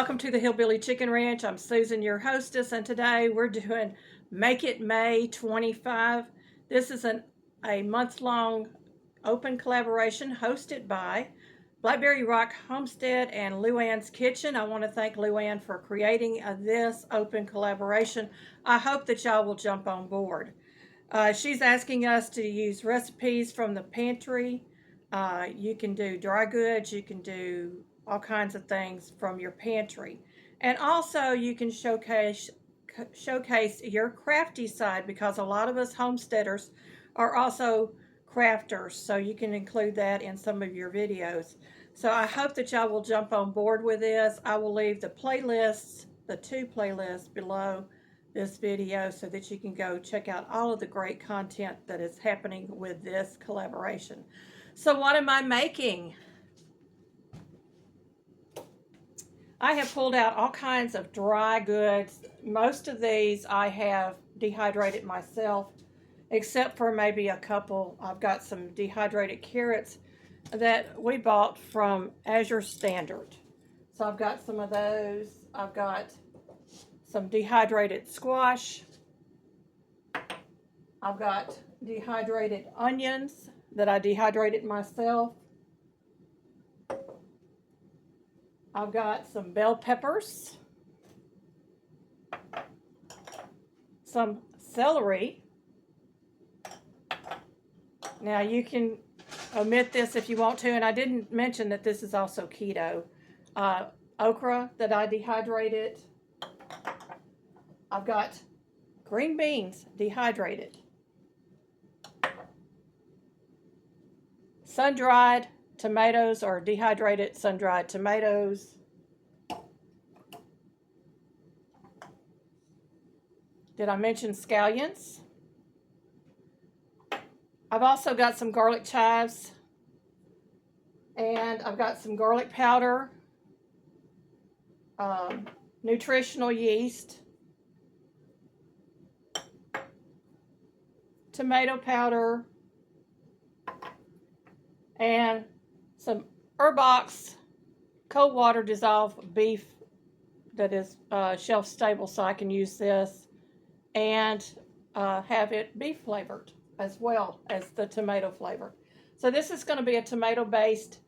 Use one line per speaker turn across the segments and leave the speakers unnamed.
Welcome to the Hillbilly Chicken Ranch. I'm Susan, your hostess, and today we're doing Make It May 25. This is a month-long open collaboration hosted by Blackberry Rock Homestead and Luann's Kitchen. I want to thank Luann for creating this open collaboration. I hope that y'all will jump on board. She's asking us to use recipes from the pantry. You can do dry goods, you can do all kinds of things from your pantry. And also you can showcase your crafty side, because a lot of us homesteaders are also crafters, so you can include that in some of your videos. So I hope that y'all will jump on board with this. I will leave the playlists, the 2 playlists below this video, so that you can go check out all of the great content that is happening with this collaboration. So what am I making? I have pulled out all kinds of dry goods. Most of these I have dehydrated myself, except for maybe a couple. I've got some dehydrated carrots that we bought from Azure Standard. So I've got some of those. I've got some dehydrated squash. I've got dehydrated onions that I dehydrated myself. I've got some bell peppers, some celery. Now you can omit this if you want to, and I didn't mention that this is also keto. Okra that I dehydrated. I've got green beans dehydrated. Sun-dried tomatoes, or dehydrated sun-dried tomatoes. Did I mention scallions? I've also got some garlic chives, and I've got some garlic powder, nutritional yeast, tomato powder, and some Herbox cold water dissolved beef that is shelf stable, so I can use this and have it beef flavored as well as the tomato flavor. So this is going to be a tomato based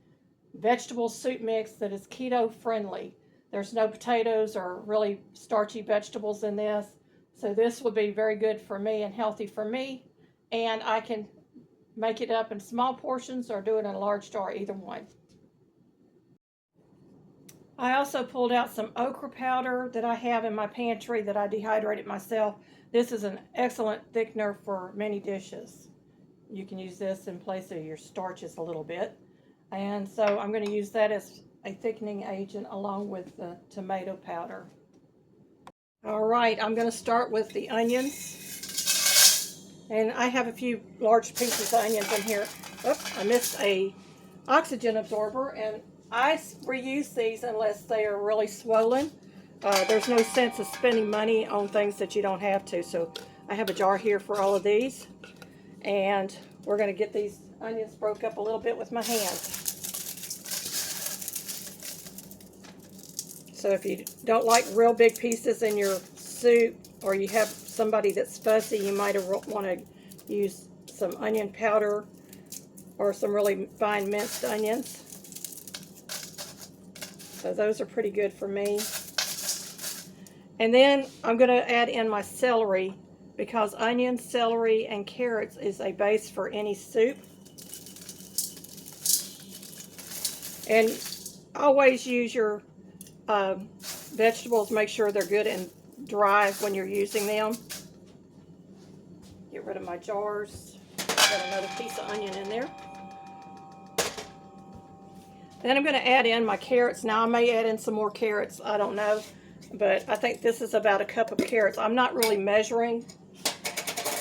vegetable soup mix that is keto friendly. There's no potatoes or really starchy vegetables in this, so this will be very good for me and healthy for me, and I can make it up in small portions or do it in a large jar, either one. I also pulled out some okra powder that I have in my pantry that I dehydrated myself. This is an excellent thickener for many dishes. You can use this in place of your starches a little bit. And so I'm going to use that as a thickening agent along with the tomato powder. All right, I'm going to start with the onions. And I have a few large pieces of onions in here. Oops, I missed a oxygen absorber, and I reuse these unless they are really swollen. There's no sense of spending money on things that you don't have to. So I have a jar here for all of these, and we're going to get these onions broke up a little bit with my hands. So if you don't like real big pieces in your soup, or you have somebody that's fussy, you might want to use some onion powder or some really fine minced onions. So those are pretty good for me. And then I'm going to add in my celery, because onion, celery, and carrots is a base for any soup. And always use your vegetables, make sure they're good and dry when you're using them. Get rid of my jars. Got another piece of onion in there. Then I'm going to add in my carrots. Now I may add in some more carrots, I don't know, but I think this is about a cup of carrots. I'm not really measuring.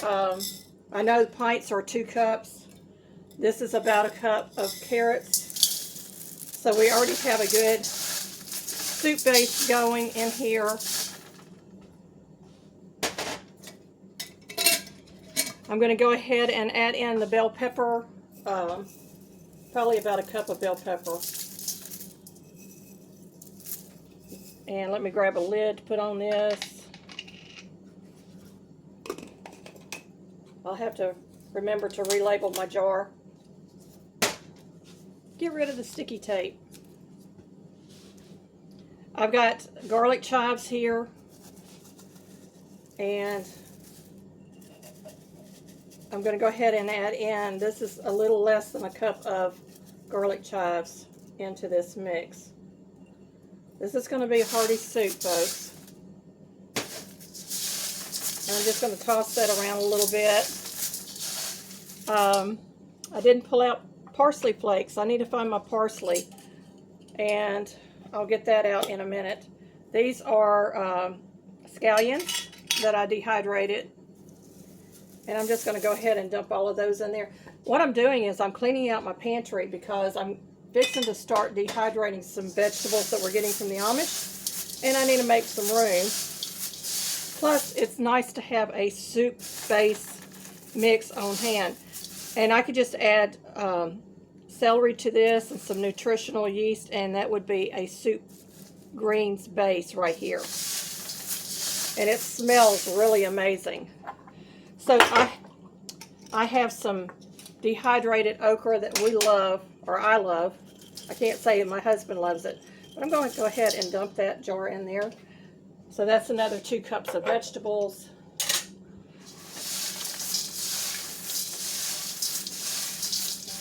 I know pints are 2 cups. This is about a cup of carrots. So we already have a good soup base going in here. I'm going to go ahead and add in the bell pepper, probably about a cup of bell pepper. And let me grab a lid to put on this. I'll have to remember to relabel my jar. Get rid of the sticky tape. I've got garlic chives here, and I'm going to go ahead and add in, this is a little less than a cup of garlic chives into this mix. This is going to be a hearty soup, folks. And I'm just going to toss that around a little bit. I didn't pull out parsley flakes. I need to find my parsley, and I'll get that out in a minute. These are scallions that I dehydrated, and I'm just going to go ahead and dump all of those in there. What I'm doing is I'm cleaning out my pantry because I'm fixing to start dehydrating some vegetables that we're getting from the Amish, and I need to make some room. Plus, it's nice to have a soup base mix on hand. And I could just add celery to this and some nutritional yeast, and that would be a soup greens base right here. And it smells really amazing. So I have some dehydrated okra that we love, or I love. I can't say my husband loves it, but I'm going to go ahead and dump that jar in there. So that's another 2 cups of vegetables.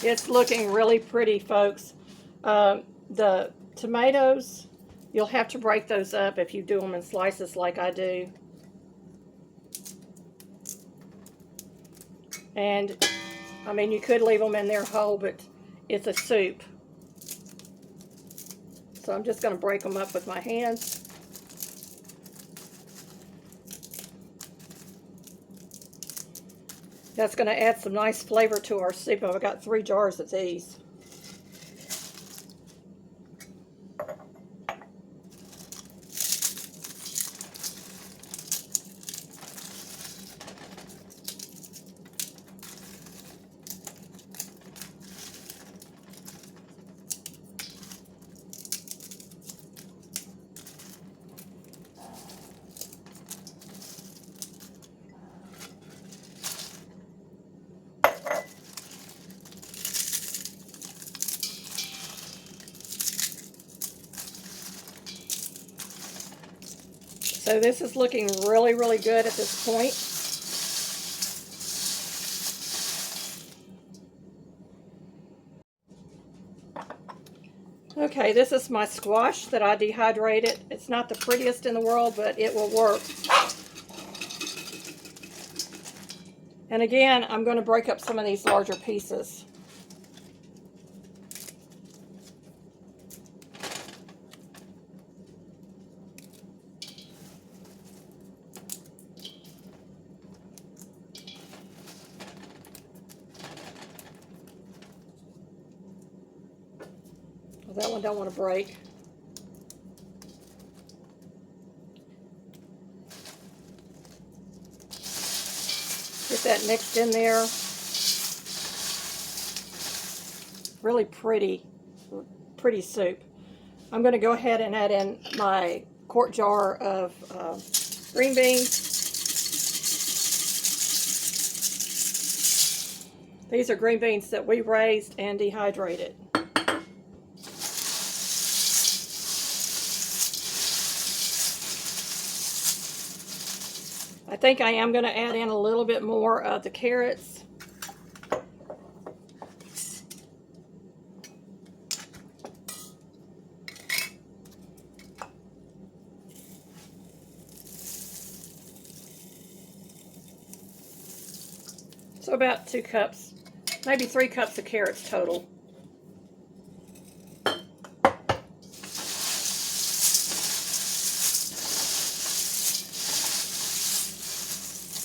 It's looking really pretty, folks. The tomatoes, you'll have to break those up if you do them in slices like I do. And, I mean, you could leave them in there whole, but it's a soup. So I'm just going to break them up with my hands. That's going to add some nice flavor to our soup. I've got 3 jars of these. So this is looking really, really good at this point. Okay, this is my squash that I dehydrated. It's not the prettiest in the world, but it will work. And again, I'm going to break up some of these larger pieces. Well, that one don't want to break. Get that mixed in there. Really pretty soup. I'm going to go ahead and add in my quart jar of green beans. These are green beans that we raised and dehydrated. I think I am going to add in a little bit more of the carrots. So about 2 cups, maybe 3 cups of carrots total.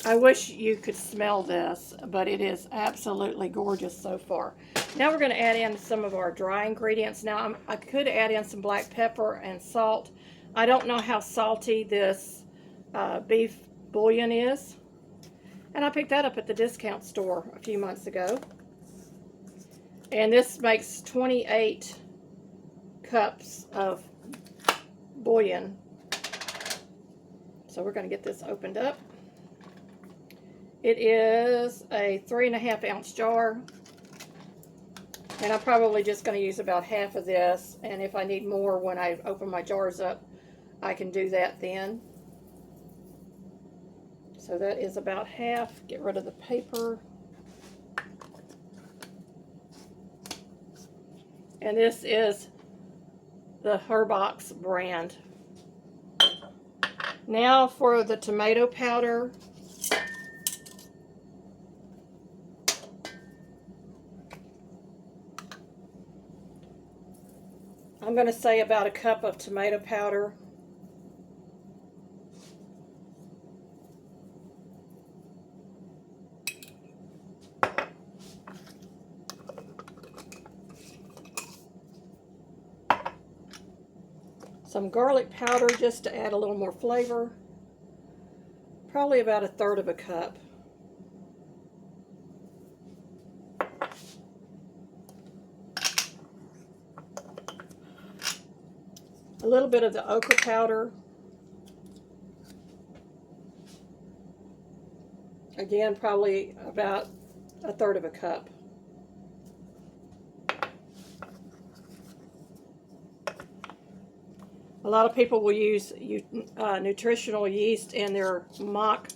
I wish you could smell this, but it is absolutely gorgeous so far. Now we're going to add in some of our dry ingredients. Now I could add in some black pepper and salt. I don't know how salty this beef bouillon is. And I picked that up at the discount store a few months ago. And this makes 28 cups of bouillon So we're going to get this opened up. It is a 3.5 ounce jar. And I'm probably just going to use about half of this. And if I need more when I open my jars up, I can do that then. So that is about half. Get rid of the paper. And this is the Herbox brand. Now for the tomato powder. I'm going to say about a cup of tomato powder. Some garlic powder just to add a little more flavor. Probably about 1/3 of a cup. A little bit of the okra powder. Again, probably about 1/3 of a cup. A lot of people will use nutritional yeast in their mock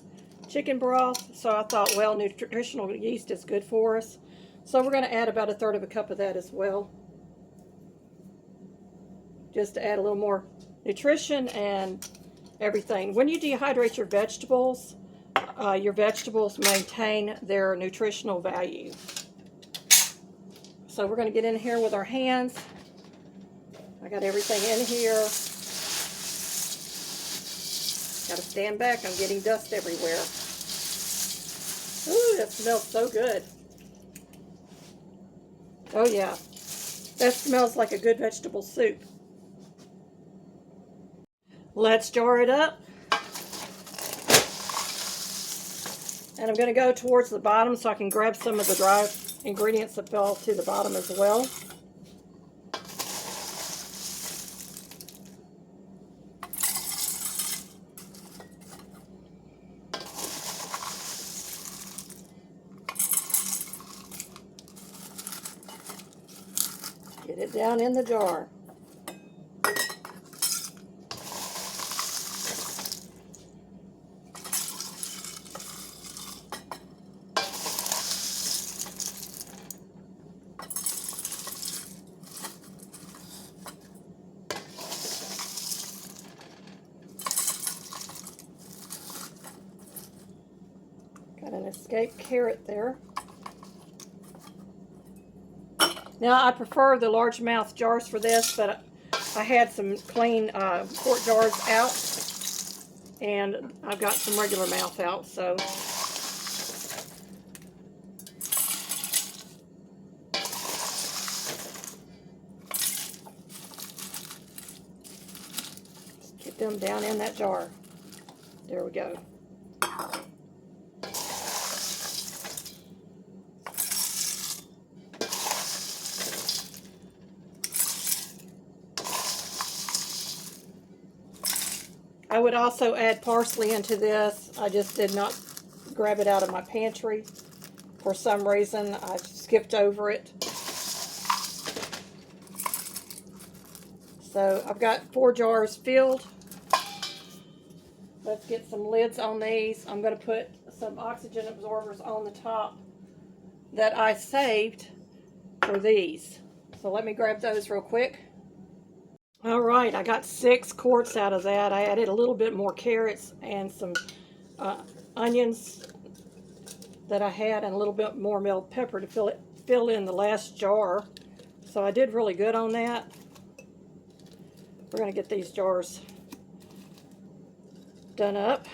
chicken broth. So I thought, well, nutritional yeast is good for us. So we're going to add about 1/3 of a cup of that as well. Just to add a little more nutrition and everything. When you dehydrate your vegetables maintain their nutritional value. So we're going to get in here with our hands. I got everything in here. Got to stand back. I'm getting dust everywhere. Ooh, that smells so good. Oh yeah, that smells like a good vegetable soup. Let's jar it up. And I'm going to go towards the bottom so I can grab some of the dry ingredients that fell to the bottom as well. Get it down in the jar. Got an escaped carrot there. Now I prefer the largemouth jars for this, but I had some clean quart jars out, and I've got some regular mouth out, so. Just get them down in that jar. There we go. I would also add parsley into this. I just did not grab it out of my pantry. For some reason, I skipped over it. So I've got 4 jars filled. Let's get some lids on these. I'm going to put some oxygen absorbers on the top that I saved for these. So let me grab those real quick. All right, I got 6 quarts out of that. I added a little bit more carrots and some onions that I had, and a little bit more bell pepper to fill in the last jar. So I did really good on that. We're going to get these jars done up.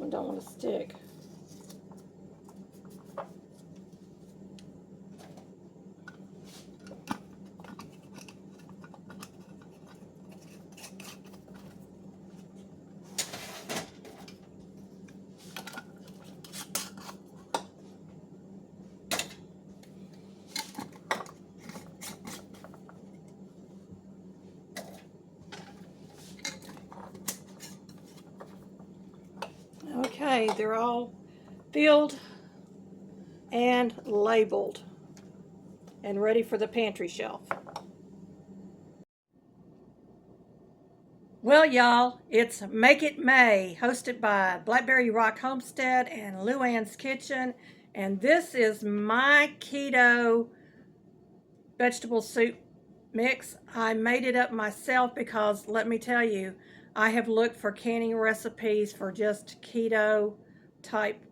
I don't want to stick. Okay, they're all filled and labeled and ready for the pantry shelf. Well, y'all, it's Make It May, hosted by Blackberry Rock Homestead and Luann's Kitchen. And this is my keto vegetable soup mix. I made it up myself because, let me tell you, I have looked for canning recipes for just keto type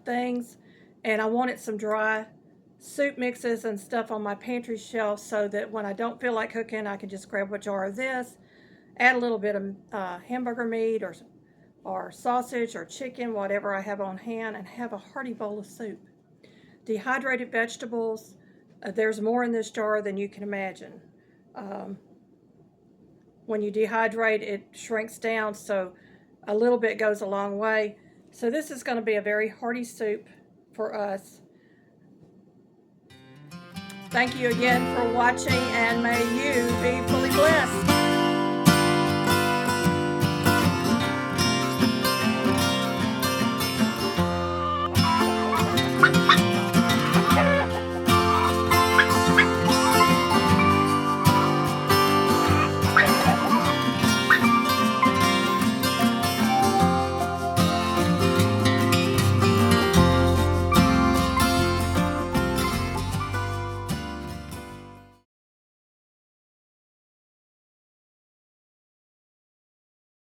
things, and I wanted some dry soup mixes and stuff on my pantry shelf so that when I don't feel like cooking, I can just grab a jar of this, add a little bit of hamburger meat or sausage or chicken, whatever I have on hand, and have a hearty bowl of soup. Dehydrated vegetables, there's more in this jar than you can imagine. When you dehydrate, it shrinks down, so a little bit goes a long way. So this is going to be a very hearty soup for us. Thank you again for watching, and may you be fully blessed.